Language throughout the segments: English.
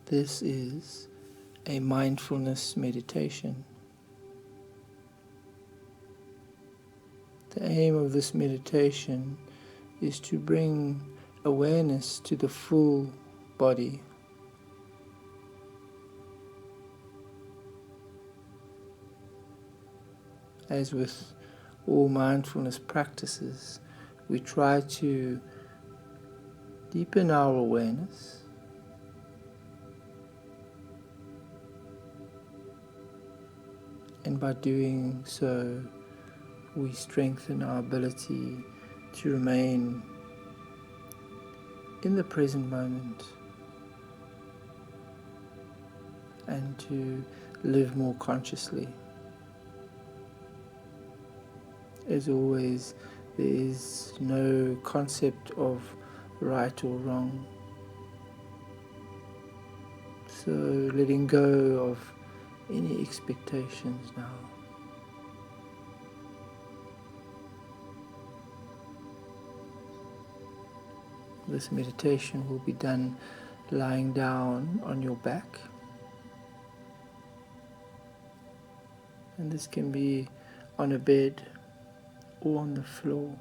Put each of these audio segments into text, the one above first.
This is a mindfulness meditation. The aim of this meditation is to bring awareness to the full body. As with all mindfulness practices, we try to deepen our awareness and by doing so we strengthen our ability to remain in the present moment and to live more consciously. As always, there is no concept of right or wrong. So letting go of any expectations now. This meditation will be done lying down on your back. And this can be on a bed or on the floor.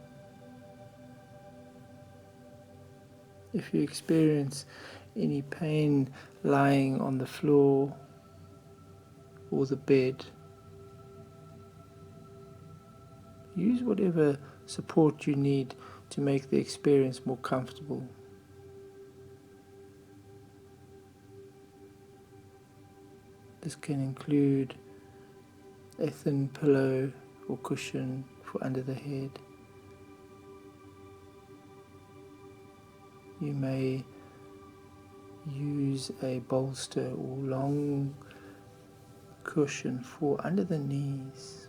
If you experience any pain lying on the floor or the bed, use whatever support you need to make the experience more comfortable. This can include a thin pillow or cushion for under the head. You may use a bolster or long cushion for under the knees.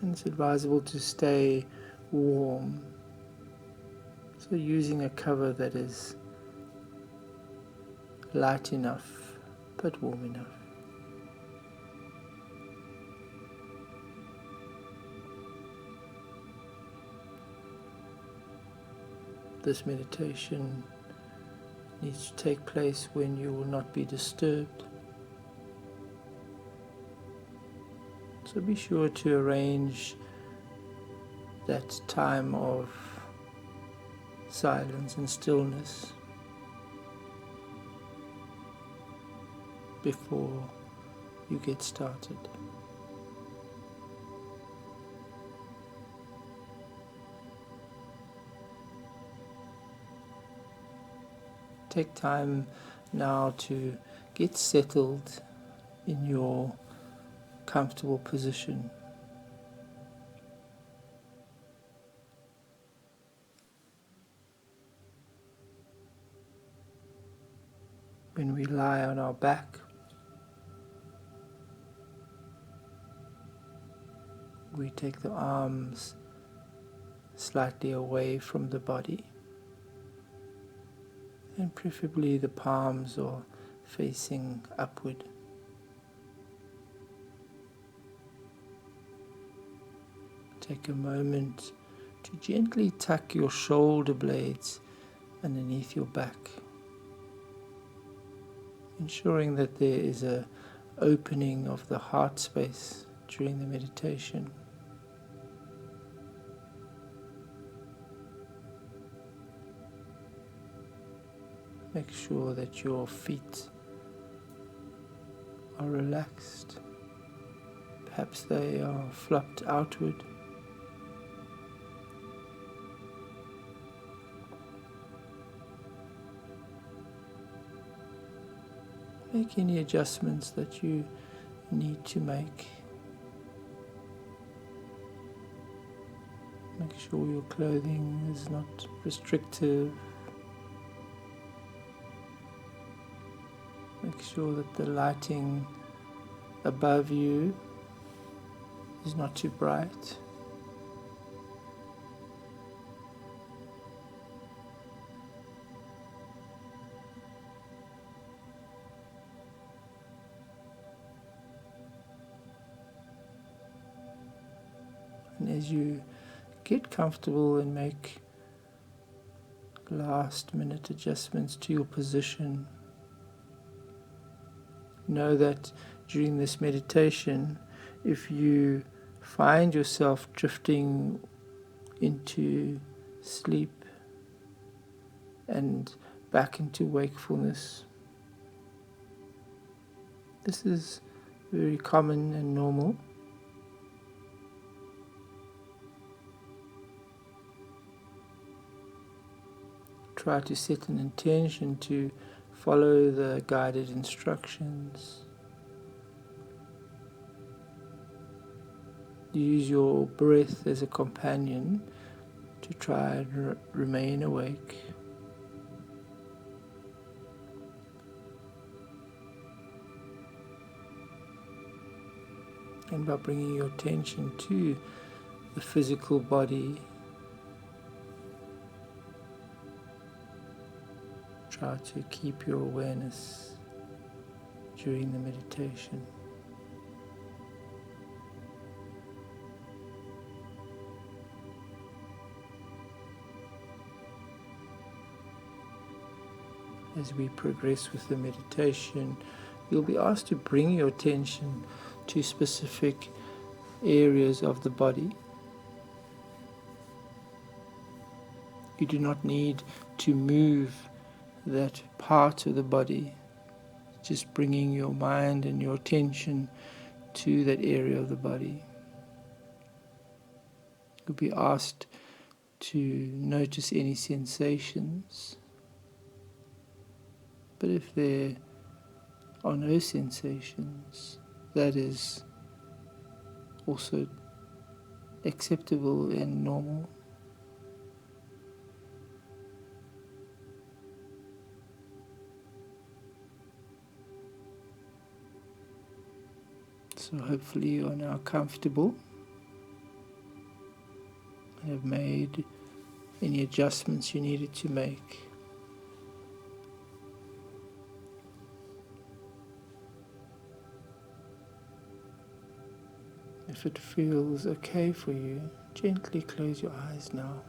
And it's advisable to stay warm. So using a cover that is light enough but warm enough. This meditation needs to take place when you will not be disturbed. So be sure to arrange that time of silence and stillness before you get started. Take time now to get settled in your comfortable position. When we lie on our back, we take the arms slightly away from the body, and preferably the palms are facing upward. Take a moment to gently tuck your shoulder blades underneath your back, ensuring that there is an opening of the heart space during the meditation. Make sure that your feet are relaxed. Perhaps they are flopped outward. Make any adjustments that you need to make. Make sure your clothing is not restrictive. Make sure that the lighting above you is not too bright. And as you get comfortable and make last minute adjustments to your position. Know that during this meditation, if you find yourself drifting into sleep and back into wakefulness, this is very common and normal. Try to set an intention to follow the guided instructions. Use your breath as a companion to try and remain awake. And by bringing your attention to the physical body, try to keep your awareness during the meditation. As we progress with the meditation, you'll be asked to bring your attention to specific areas of the body. You do not need to move that part of the body, just bringing your mind and your attention to that area of the body. You'll be asked to notice any sensations, but if there are no sensations, that is also acceptable and normal. So hopefully you are now comfortable and have made any adjustments you needed to make. If it feels okay for you, gently close your eyes now.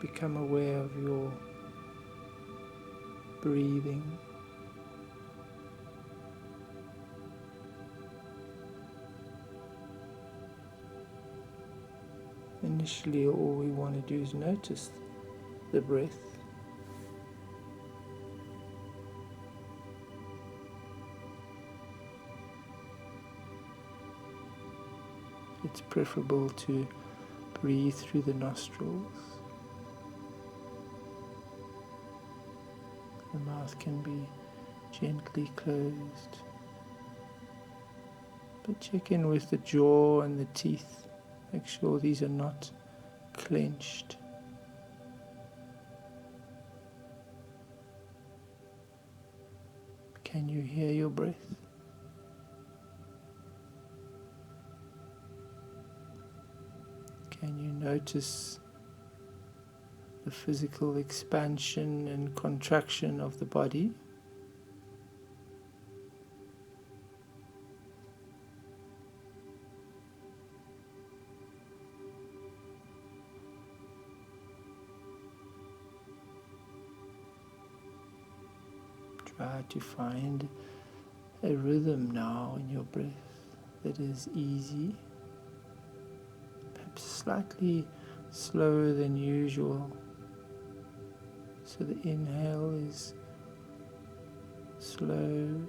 Become aware of your breathing. Initially, all we want to do is notice the breath. It's preferable to breathe through the nostrils. The mouth can be gently closed, but check in with the jaw and the teeth. Make sure these are not clenched. Can you hear your breath? Can you notice the physical expansion and contraction of the body? Try to find a rhythm now in your breath that is easy, perhaps slightly slower than usual. So the inhale is slow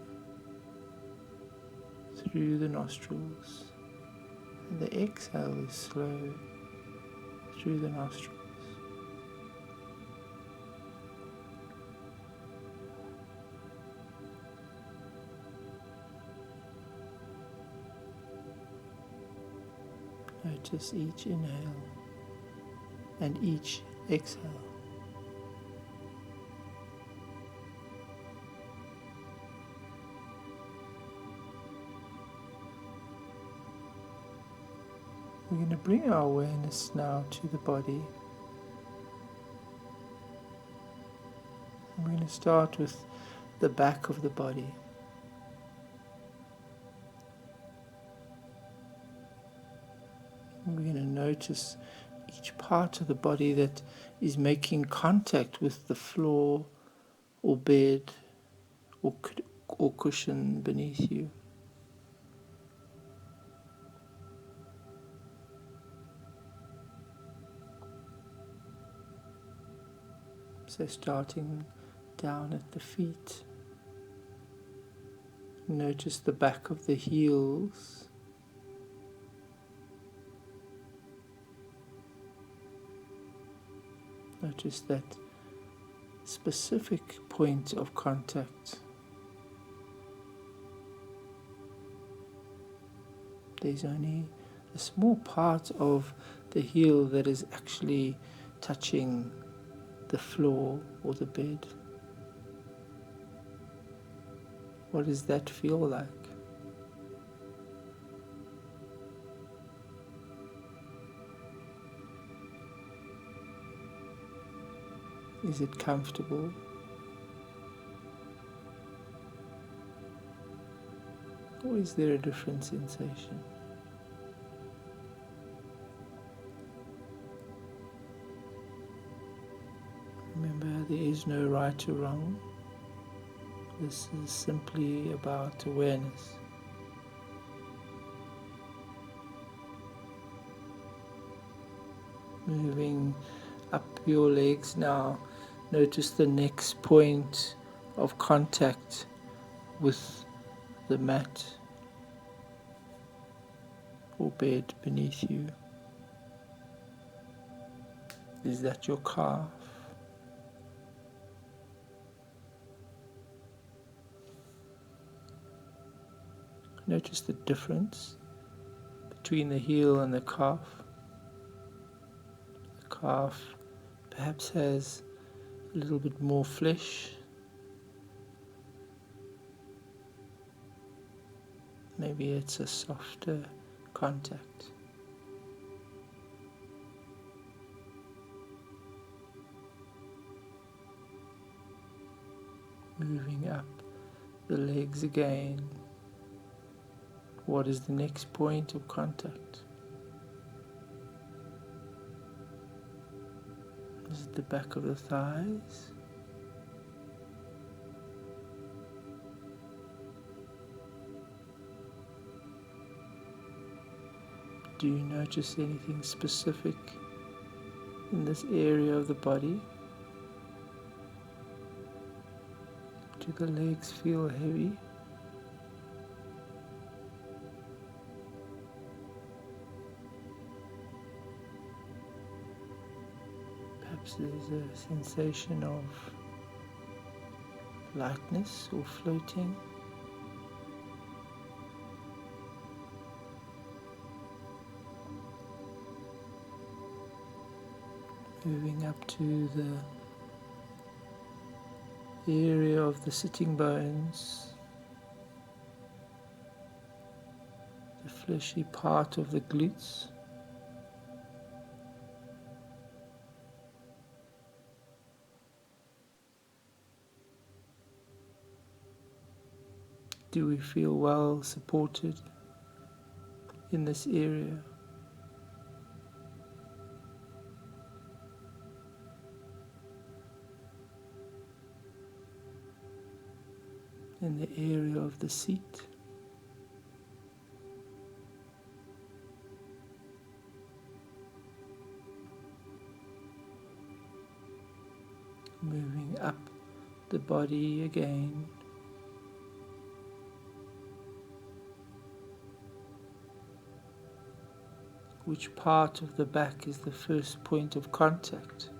through the nostrils, and the exhale is slow through the nostrils. Notice each inhale and each exhale. We're going to bring our awareness now to the body. We're going to start with the back of the body. And we're going to notice each part of the body that is making contact with the floor or bed or cushion beneath you. So starting down at the feet, notice the back of the heels. Notice that specific point of contact. There's only a small part of the heel that is actually touching the floor or the bed. What does that feel like? Is it comfortable? Or is there a different sensation? Remember, there is no right or wrong. This is simply about awareness. Moving up your legs now, notice the next point of contact with the mat or bed beneath you. Is that your calf? Notice the difference between the heel and the calf. The calf perhaps has a little bit more flesh. Maybe it's a softer contact. Moving up the legs again. What is the next point of contact? Is it the back of the thighs? Do you notice anything specific in this area of the body? Do the legs feel heavy? Perhaps there's a sensation of lightness or floating. Moving up to the area of the sitting bones, the fleshy part of the glutes. Do we feel well supported in this area? In the area of the seat? Moving up the body again. Which part of the back is the first point of contact?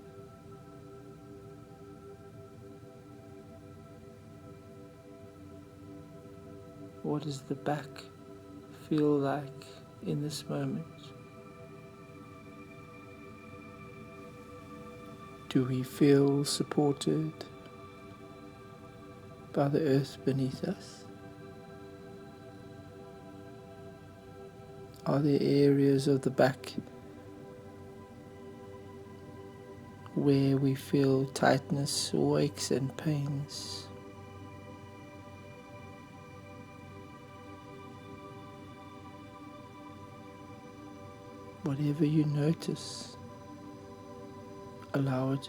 What does the back feel like in this moment? Do we feel supported by the earth beneath us? Are there areas of the back where we feel tightness or aches and pains? Whatever you notice, allow it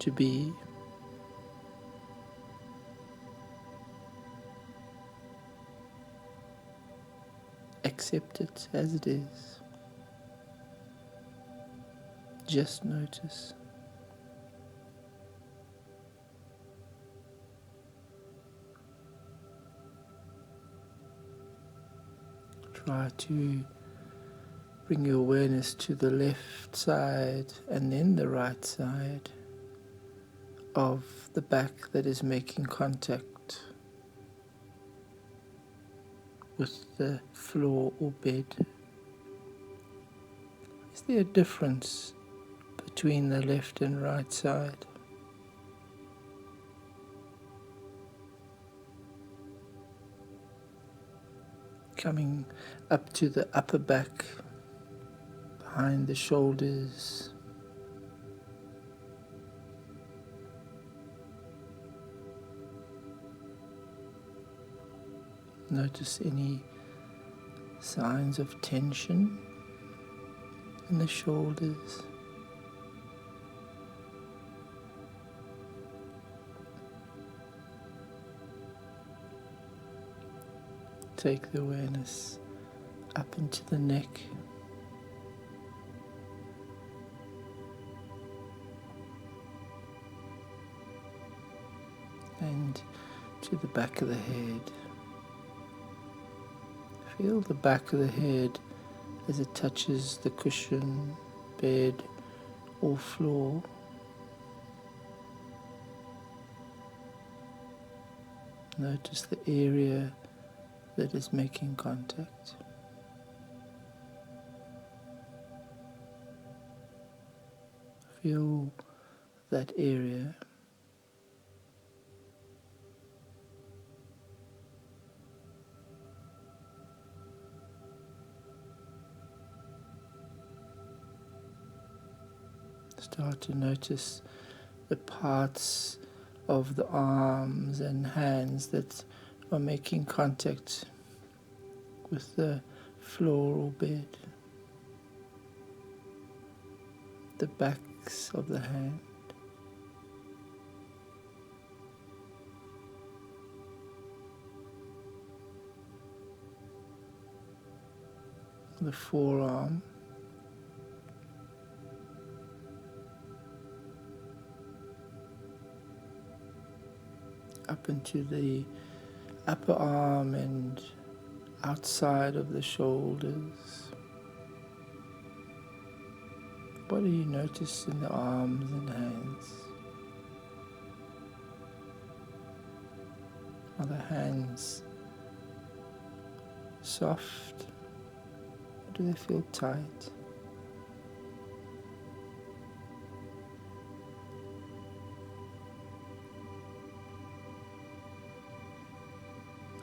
to be. Accept it as it is. Just notice. Try to bring your awareness to the left side and then the right side of the back that is making contact with the floor or bed. Is there a difference between the left and right side? Coming up to the upper back, behind the shoulders. Notice any signs of tension in the shoulders. Take the awareness up into the neck. And to the back of the head. Feel the back of the head as it touches the cushion, bed or floor. Notice the area that is making contact. Feel that area. Start to notice the parts of the arms and hands that are making contact with the floor or bed. The backs of the hand. The forearm. Up into the upper arm and outside of the shoulders. What do you notice in the arms and hands? Are the hands soft? Or do they feel tight?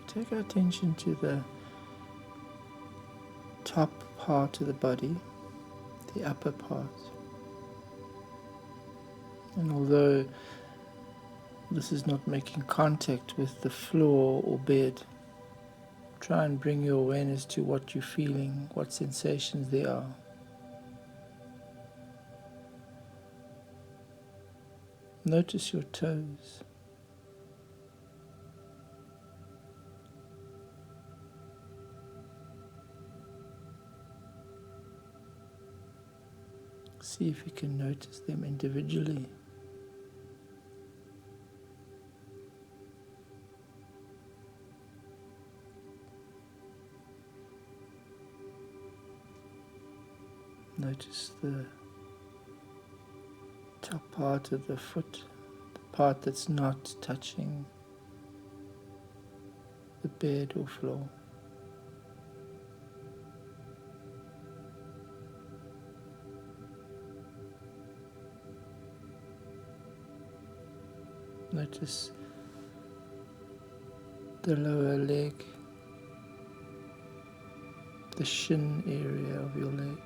Take our attention to the top part of the body, the upper part. And although this is not making contact with the floor or bed, try and bring your awareness to what you're feeling, what sensations there are. Notice your toes. See if you can notice them individually. Notice the top part of the foot, the part that's not touching the bed or floor. Notice the lower leg, the shin area of your leg.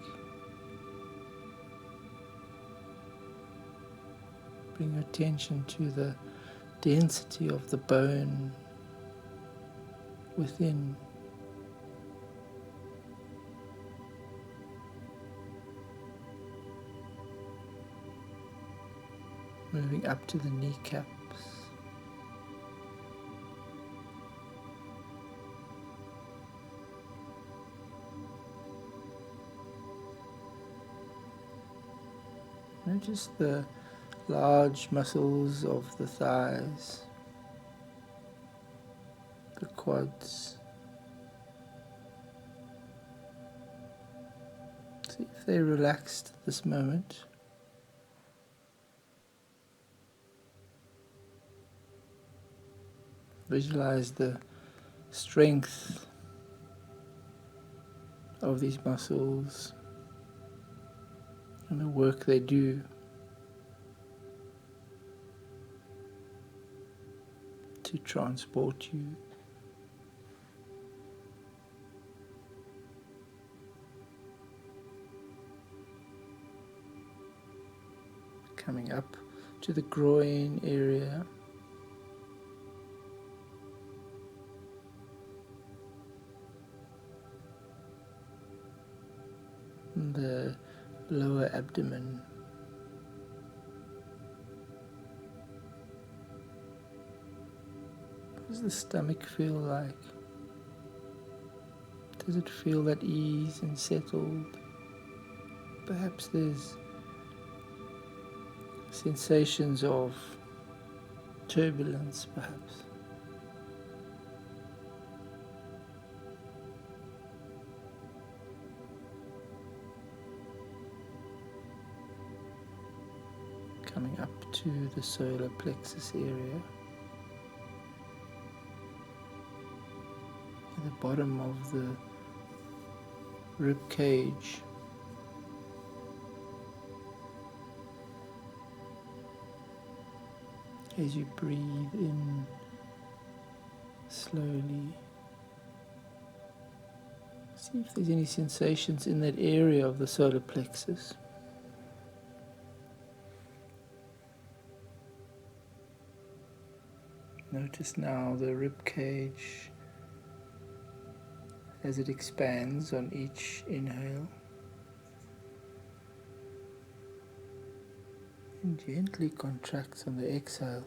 Bring your attention to the density of the bone within. moving up to the kneecaps. Notice the large muscles of the thighs, the quads. See if they're relaxed at this moment. Visualize the strength of these muscles and the work they do to transport you. Coming up to the groin area. And the lower abdomen. What does the stomach feel like? Does it feel at ease and settled? Perhaps there's sensations of turbulence, perhaps. Coming up to the solar plexus area. At the bottom of the rib cage. As you breathe in slowly, see if there's any sensations in that area of the solar plexus. Notice now the rib cage as it expands on each inhale and gently contracts on the exhale.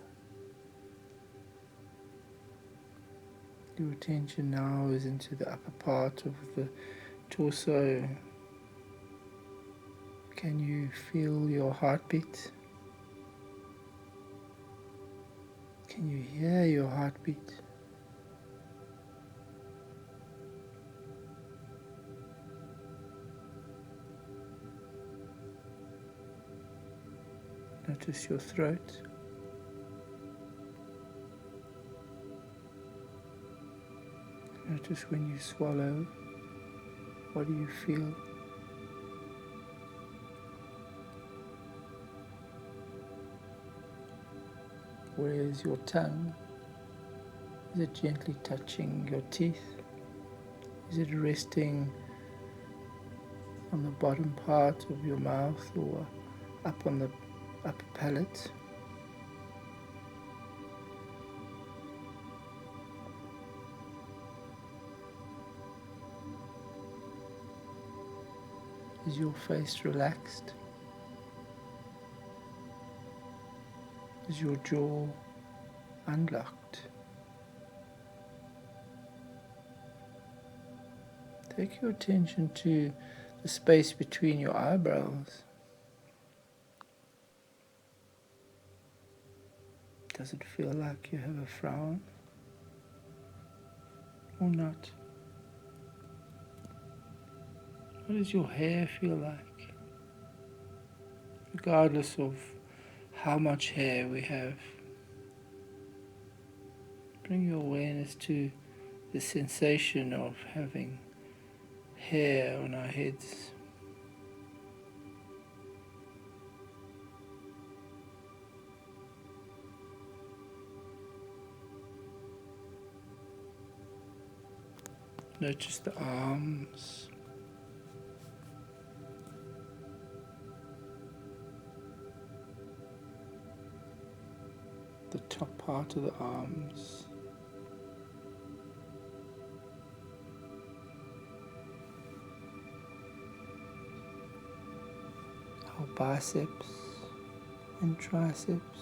Your attention now is into the upper part of the torso. Can you feel your heartbeat? Can you hear your heartbeat? Notice your throat. Notice when you swallow, what do you feel? Where is your tongue? Is it gently touching your teeth? Is it resting on the bottom part of your mouth or up on the upper palate? Is your face relaxed? Is your jaw unlocked? Take your attention to the space between your eyebrows. Does it feel like you have a frown or not? What does your hair feel like? Regardless of how much hair we have, bring your awareness to the sensation of having hair on our heads. Notice the arms, the top part of the arms, our biceps, and triceps.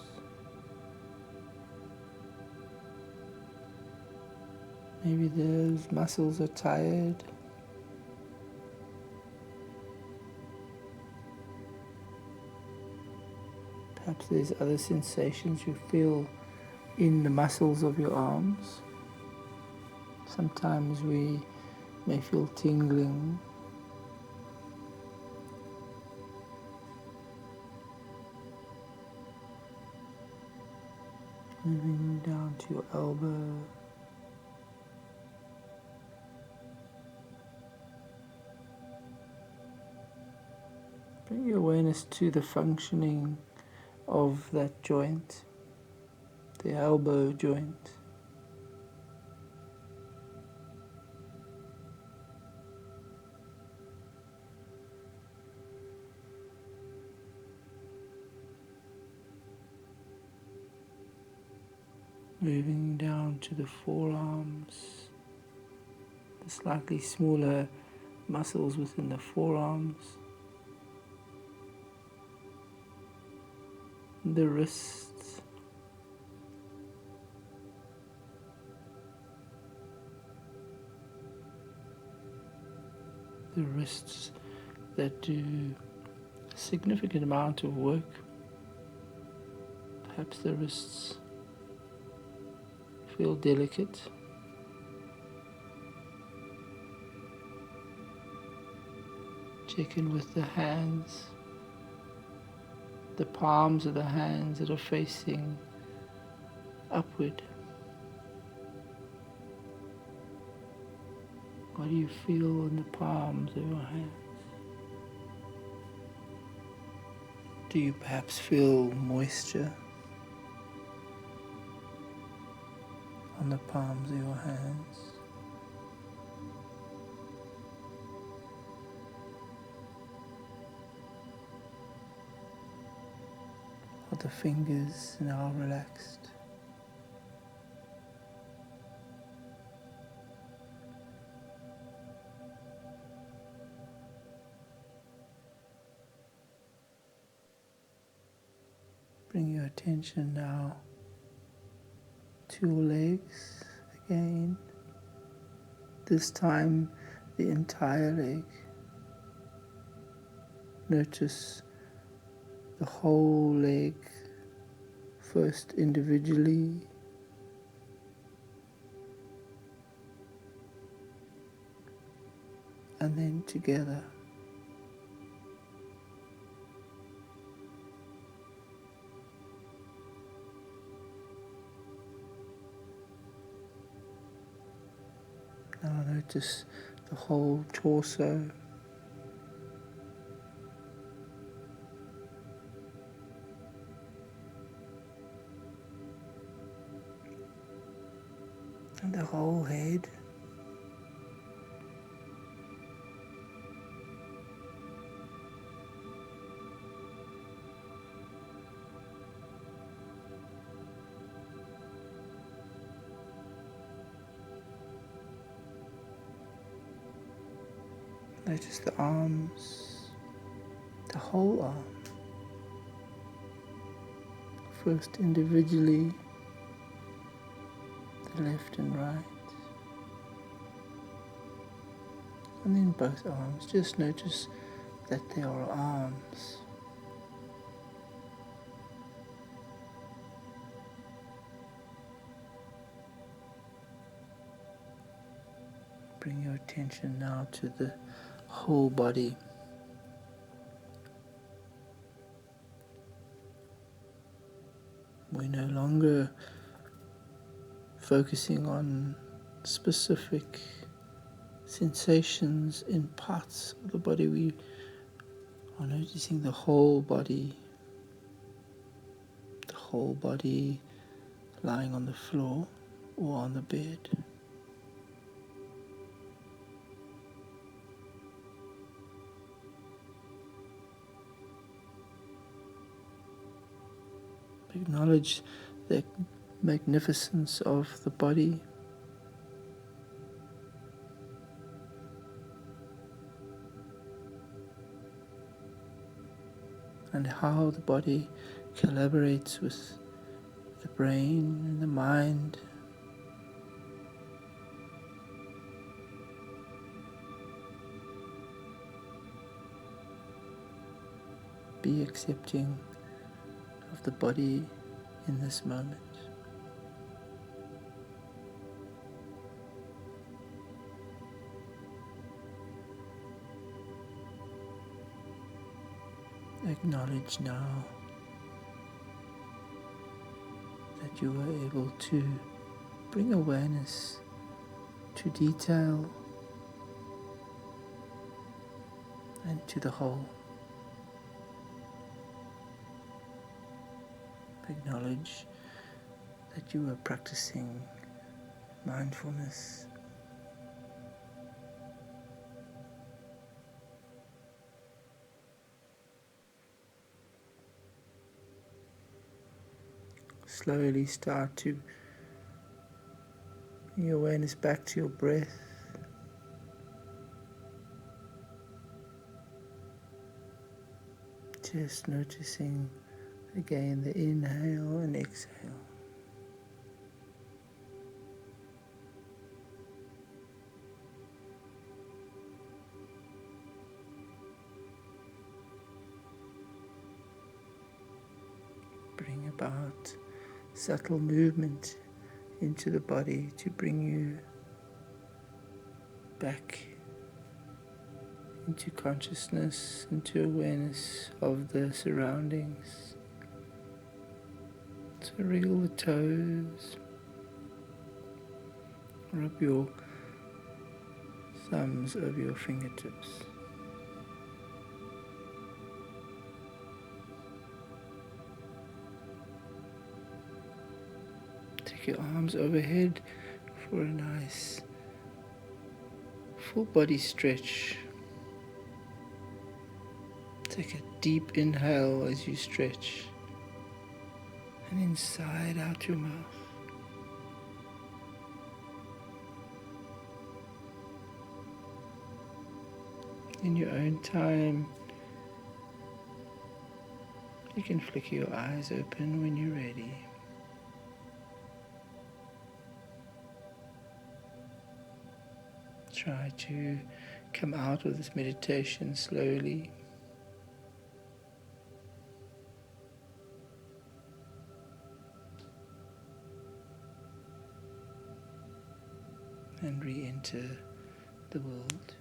Maybe those muscles are tired. Perhaps there's other sensations you feel in the muscles of your arms. Sometimes we may feel tingling. Moving down to your elbow. Bring your awareness to the functioning of that joint, the elbow joint. Moving down to the forearms, the slightly smaller muscles within the forearms, the wrists, that do a significant amount of work. Perhaps the wrists feel delicate. Check in with the hands, the palms of the hands that are facing upward. What do you feel in the palms of your hands? Do you perhaps feel moisture on the palms of your hands? Are the fingers now relaxed? Bring your attention now to your legs again. This time, the entire leg. Notice the whole leg, first individually, and then together. Now notice the whole torso. And the whole head. Notice the arms, the whole arm. First individually, the left and right. And then both arms. Just notice that there are arms. Bring your attention now to the whole body. We're no longer focusing on specific sensations in parts of the body. We are noticing the whole body lying on the floor or on the bed. Acknowledge the magnificence of the body. and how the body collaborates with the brain and the mind. Be accepting of the body in this moment. Acknowledge now that you were able to bring awareness to detail and to the whole. Acknowledge that you are practicing mindfulness. Slowly start to bring your awareness back to your breath. Just noticing again the inhale and exhale. Bring about subtle movement into the body to bring you back into consciousness, into awareness of the surroundings. So wriggle the toes, rub your thumbs over your fingertips. Take your arms overhead for a nice full body stretch. Take a deep inhale as you stretch, and inside out your mouth. In your own time, you can flicker your eyes open when you're ready. Try to come out of this meditation slowly. And re-enter the world.